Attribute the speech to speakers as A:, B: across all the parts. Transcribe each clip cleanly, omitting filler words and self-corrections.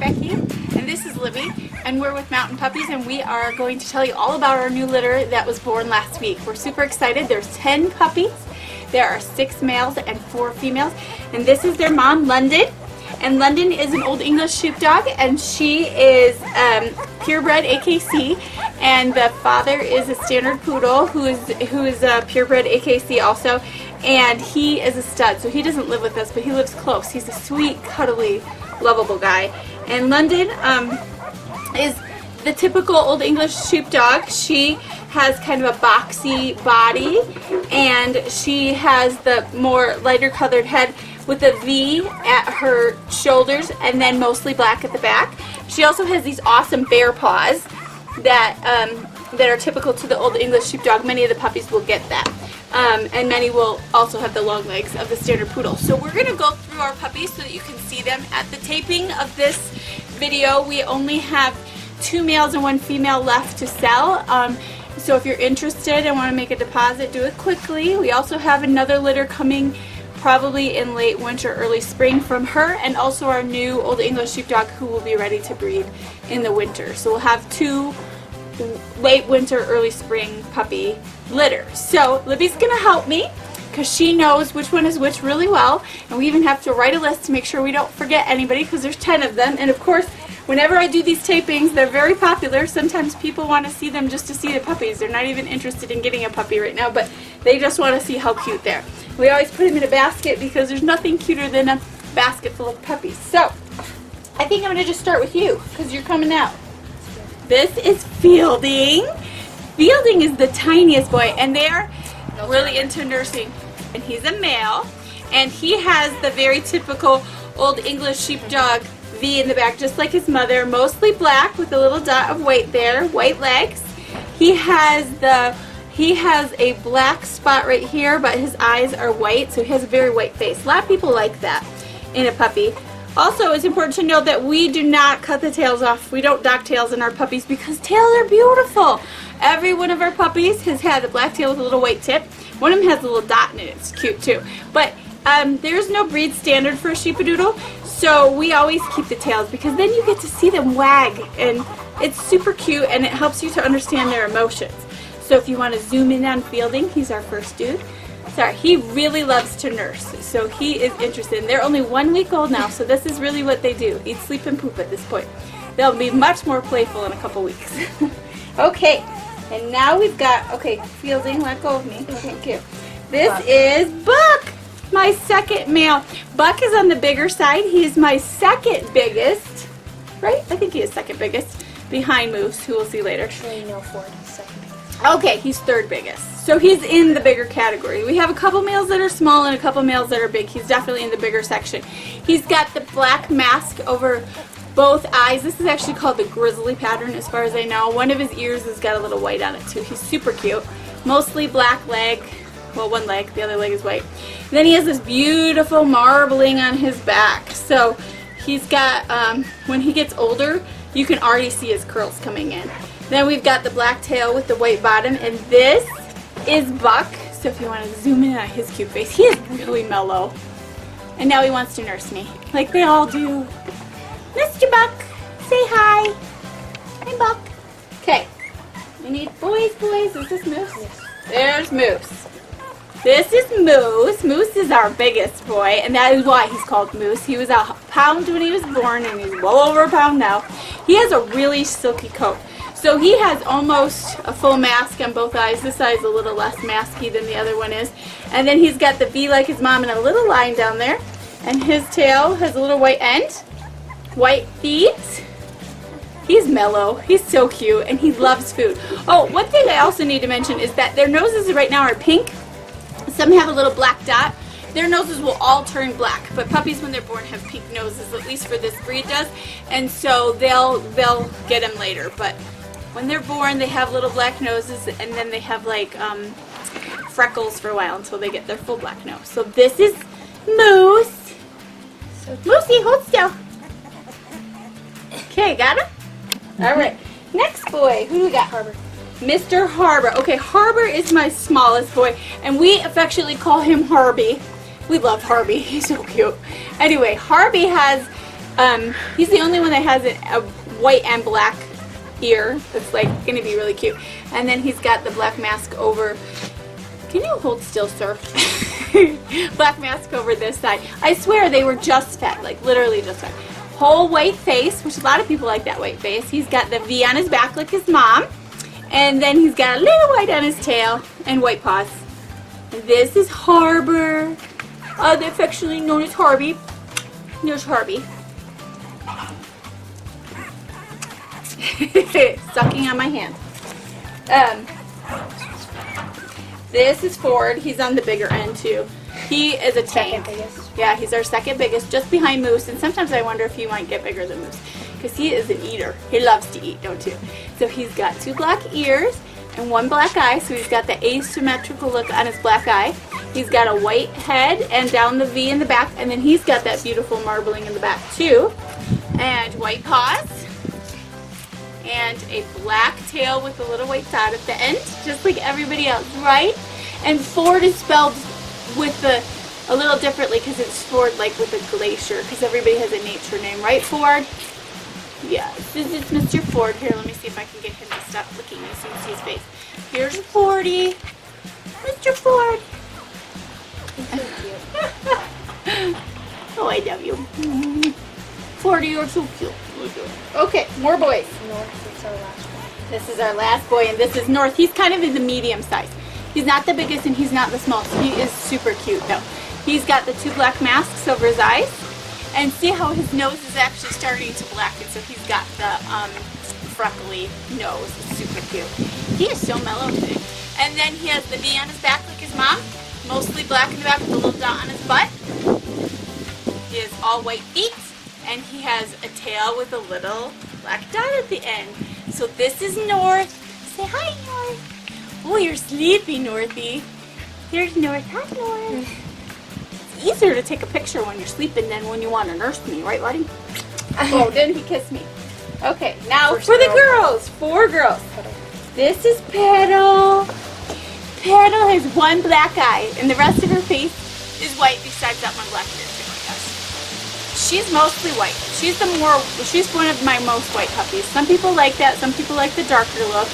A: Becky, and this is Libby, and we're with Mountain Puppies, and we are going to tell you all about our new litter that was born last week. We're super excited. There's 10 puppies. There are 6 males and 4 females, and this is their mom, London. And London is an Old English sheepdog, and she is purebred AKC, and the father is a standard poodle who is a purebred AKC also, and he is a stud. So he doesn't live with us, but he lives close. He's a sweet, cuddly, lovable guy. And London is the typical Old English sheepdog. She has kind of a boxy body, and she has the more lighter colored head with a V at her shoulders and then mostly black at the back. She also has these awesome bear paws that are typical to the Old English sheepdog. Many of the puppies will get that. And many will also have the long legs of the standard poodle. So we're going to go through our puppies so that you can see them. At the taping of this video, we only have 2 males and 1 female left to sell. So if you're interested and want to make a deposit, do it quickly. We also have another litter coming probably in late winter, early spring from her, and also our new Old English sheepdog who will be ready to breed in the winter. So we'll have 2 late winter, early spring puppy litters. So Libby's going to help me because she knows which one is which really well, and we even have to write a list to make sure we don't forget anybody because there's 10 of them. And of course, whenever I do these tapings, they're very popular. Sometimes people want to see them just to see the puppies. They're not even interested in getting a puppy right now, but they just want to see how cute they're. We always put them in a basket because there's nothing cuter than a basket full of puppies. So, I think I'm going to just start with you because you're coming out. This is Fielding. Fielding is the tiniest boy, and they're really into nursing. And he's a male, and he has the very typical Old English sheepdog V in the back, just like his mother, mostly black with a little dot of white there, white legs. He has a black spot right here, but his eyes are white, so he has a very white face. A lot of people like that in a puppy. Also, it's important to note that we do not cut the tails off. We don't dock tails in our puppies because tails are beautiful. Every one of our puppies has had a black tail with a little white tip. One of them has a little dot in it. It's cute too. But there's no breed standard for a Sheepadoodle, so we always keep the tails because then you get to see them wag, and it's super cute, and it helps you to understand their emotions. So if you want to zoom in on Fielding, he's our first dude. Sorry, he really loves to nurse, so he is interested. And they're only 1 week old now, so this is really what they do. Eat, sleep, and poop at this point. They'll be much more playful in a couple weeks. Okay, and now we've got, okay, Fielding, let go of me. Thank you. This is Buck, my second male. Buck is on the bigger side. He is my second biggest, right? I think he is second biggest, behind Moose, who we'll see later.
B: Actually, no, Ford is second biggest.
A: Okay, he's third biggest. So he's in the bigger category. We have a couple males that are small and a couple males that are big. He's definitely in the bigger section. He's got the black mask over both eyes. This is actually called the grizzly pattern as far as I know. One of his ears has got a little white on it too. He's super cute. Mostly black leg. Well, one leg. The other leg is white. And then he has this beautiful marbling on his back. So he's got, when he gets older, you can already see his curls coming in. Then we've got the black tail with the white bottom, and this is Buck. So if you want to zoom in on his cute face, he is really mellow. And now he wants to nurse me, like they all do. Mr. Buck, say hi. Hi, Buck. Okay, we need boys. Is this Moose? Yes. There's Moose. This is Moose. Moose is our biggest boy, and that is why he's called Moose. He was a pound when he was born, and he's well over a pound now. He has a really silky coat. So he has almost a full mask on both eyes. This eye is a little less masky than the other one is. And then he's got the V like his mom and a little line down there. And his tail has a little white end, white feet. He's mellow. He's so cute, and he loves food. Oh, one thing I also need to mention is that their noses right now are pink. Some have a little black dot. Their noses will all turn black, but puppies when they're born have pink noses, at least for this breed does. And so they'll get them later, but when they're born, they have little black noses, and then they have like freckles for a while until they get their full black nose. So this is Moose. So Moosey, hold still. Okay, got him? All right. Next boy, who do we got?
B: Harbor.
A: Mr. Harbor. Okay, Harbor is my smallest boy, and we affectionately call him Harby. We love Harby. He's so cute. Anyway, Harby has He's the only one that has a white and black ear. That's like going to be really cute. And then he's got the black mask over. Can you hold still, sir? Black mask over this side. I swear they were just fed, like literally just fed. Whole white face, which a lot of people like that white face. He's got the V on his back like his mom. And then he's got a little white on his tail and white paws. And this is Harbor, affectionately known as Harvey. There's Harvey. Sucking on my hand. This is Ford. He's on the bigger end too. He is a tank.
B: Second biggest.
A: Yeah, he's our second biggest, just behind Moose. And sometimes I wonder if he might get bigger than Moose, because he is an eater. He loves to eat, don't you? So he's got 2 black ears and 1 black eye. So he's got the asymmetrical look on his black eye. He's got a white head and down the V in the back, and then he's got that beautiful marbling in the back too. And white paws. And a black tail with a little white dot at the end, just like everybody else, right? And Ford is spelled with a little differently because it's Ford like with a glacier, because everybody has a nature name, right, Ford? Yeah, this is Mr. Ford. Here, let me see if I can get him to stop looking at me so you can see his face. Here's Fordy. Mr. Ford.
B: He's so cute.
A: Oh, I love you. Fordy, you're so cute. Okay, more boys.
B: North is our last one.
A: This is our last boy, and this is North. He's kind of in the medium size. He's not the biggest, and he's not the smallest. He is super cute, though. He's got the 2 black masks over his eyes. And see how his nose is actually starting to blacken, so he's got the freckly nose. It's super cute. He is so mellow today. And then he has the V on his back like his mom. Mostly black in the back with a little dot on his butt. He has all white feet. And he has a tail with a little black dot at the end. So this is North. Say hi, North. Oh, you're sleepy, Northy. Here's North. Hi, North. It's easier to take a picture when you're sleeping than when you want to nurse me, right, buddy? Oh, didn't he kiss me? Okay, now
B: First
A: for the
B: girl.
A: girls. 4 girls. This is Petal. Petal has 1 black eye, and the rest of her face is white besides that 1 black ear. She's mostly white. She's one of my most white puppies. Some people like that. Some people like the darker look.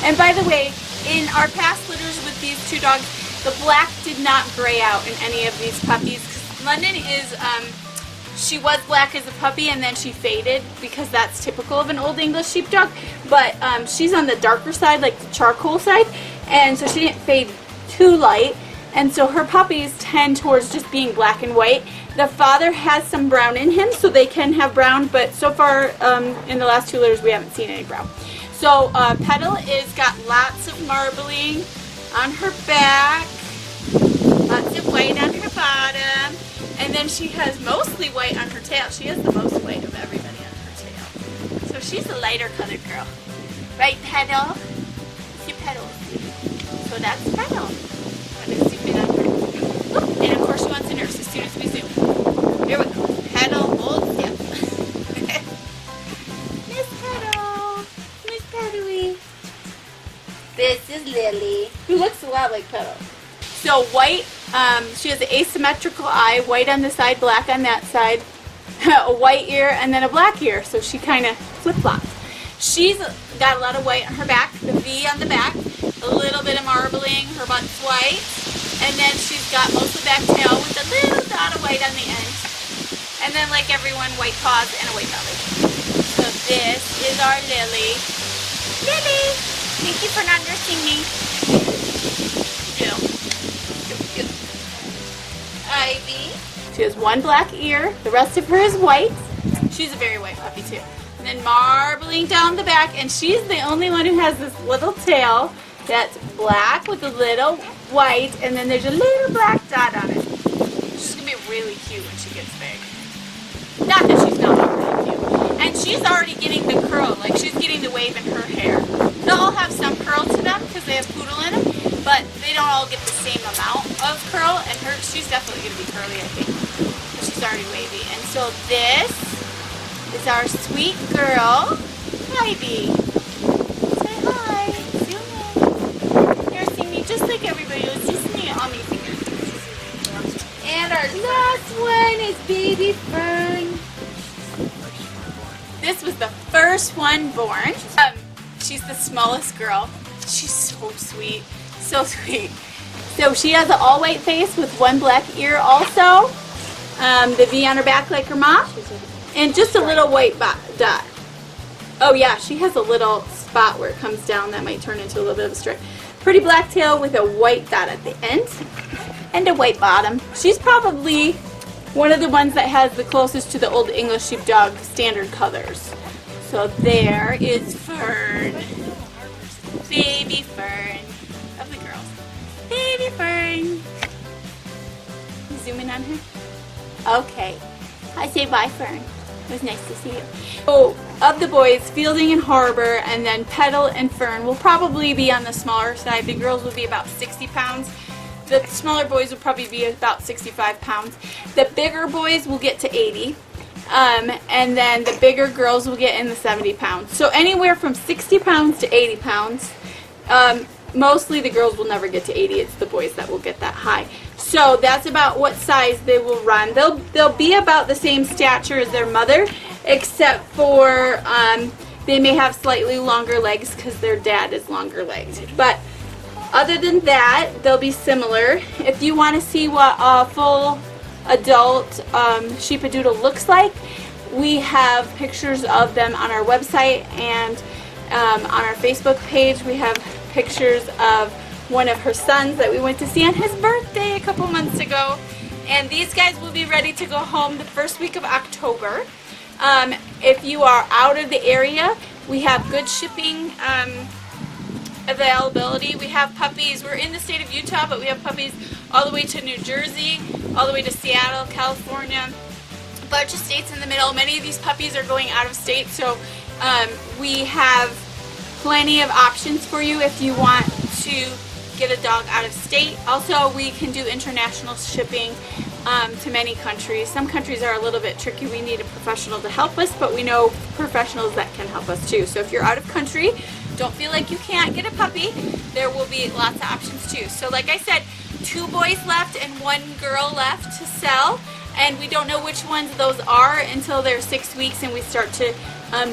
A: And by the way, in our past litters with these 2 dogs, the black did not gray out in any of these puppies. London is, she was black as a puppy and then she faded because that's typical of an old English sheepdog. But she's on the darker side, like the charcoal side, and so she didn't fade too light. And so her puppies tend towards just being black and white. The father has some brown in him, so they can have brown, but so far in the last 2 litters we haven't seen any brown. So Petal is got lots of marbling on her back, lots of white on her bottom, and then she has mostly white on her tail. She has the most white of everybody on her tail. So she's a lighter colored girl. Right, Petal? See Petal. So that's Petal. And of course she wants a nurse as soon as we zoom. Here we go. Petal, hold still. Miss Petal. Miss Petally. This is Lily, who looks a lot like Petal. So white, she has an asymmetrical eye, white on the side, black on that side, a white ear, and then a black ear. So she kind of flip-flops. She's got a lot of white on her back, the V on the back, a little bit of marbling, her butt's white. And then she's got mostly back tail with a little dot of white on the end. And then, like everyone, white paws and a white belly. So this is our Lily. Lily! Thank you for not nursing me. Jill. Ivy. She has 1 black ear. The rest of her is white. She's a very white puppy, too. And then marbling down the back. And she's the only one who has this little tail that's black with a little white, and then there's a little black dot on it. She's going to be really cute when she gets big. Not that she's not already cute. And she's already getting the curl, like she's getting the wave in her hair. They'll all have some curl to them because they have poodle in them, but they don't all get the same amount of curl, and she's definitely going to be curly, I think. She's already wavy. And so this is our sweet girl, Ivy. Say hi. Zoom in. Nursing me just like everybody else. Just me on me fingers. And our last one is Baby Fern. This was the first one born. She's the smallest girl. She's so sweet. So sweet. So she has an all-white face with one black ear also. The V on her back like her mom. And just a little white dot. Oh yeah, she has a little spot where it comes down that might turn into a little bit of a stripe. Pretty black tail with a white dot at the end. And a white bottom. She's probably one of the ones that has the closest to the Old English Sheepdog standard colors. So there is Fern. Baby Fern. Of the girls. Baby Fern. You zoom in on her? Okay. I say bye, Fern. It was nice to see you. So, of the boys, Fielding and Harbor, and then Petal and Fern will probably be on the smaller side. The girls will be about 60 pounds. The smaller boys will probably be about 65 pounds. The bigger boys will get to 80. And then the bigger girls will get in the 70 pounds. So anywhere from 60 pounds to 80 pounds. Mostly the girls will never get to 80. It's the boys that will get that high. So that's about what size they will run. They'll be about the same stature as their mother, except for they may have slightly longer legs because their dad is longer legged. But other than that, they'll be similar. If you want to see what a full adult Sheepadoodle looks like, we have pictures of them on our website, and on our Facebook page we have pictures of one of her sons that we went to see on his birthday a couple months ago. And these guys will be ready to go home the first week of October. If you are out of the area, we have good shipping availability. We have puppies. We're in the state of Utah, but we have puppies all the way to New Jersey, all the way to Seattle, California, a bunch of states in the middle. Many of these puppies are going out of state, so we have plenty of options for you if you want to get a dog out of state. Also, we can do international shipping to many countries. Some countries are a little bit tricky. We need a professional to help us, but we know professionals that can help us too. So if you're out of country, don't feel like you can't get a puppy. There will be lots of options too. So like I said, 2 boys left and 1 girl left to sell, and we don't know which ones those are until they're 6 weeks and we start to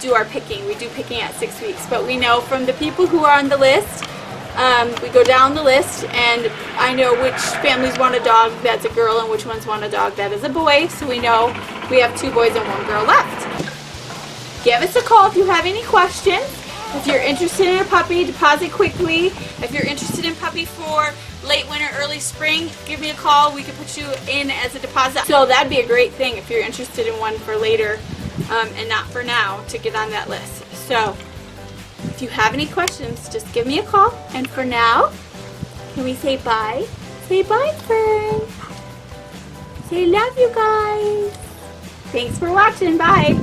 A: do our picking. We do picking at 6 weeks, but we know from the people who are on the list, we go down the list, and I know which families want a dog that's a girl and which ones want a dog that is a boy, so we know we have 2 boys and 1 girl left. Give us a call if you have any questions. If you're interested in a puppy, deposit quickly. If you're interested in puppy for late winter, early spring, give me a call. We can put you in as a deposit. So that'd be a great thing if you're interested in one for later and not for now, to get on that list. So if you have any questions, just give me a call. And for now, can we say bye? Say bye, Fern. Say love you guys. Thanks for watching. Bye.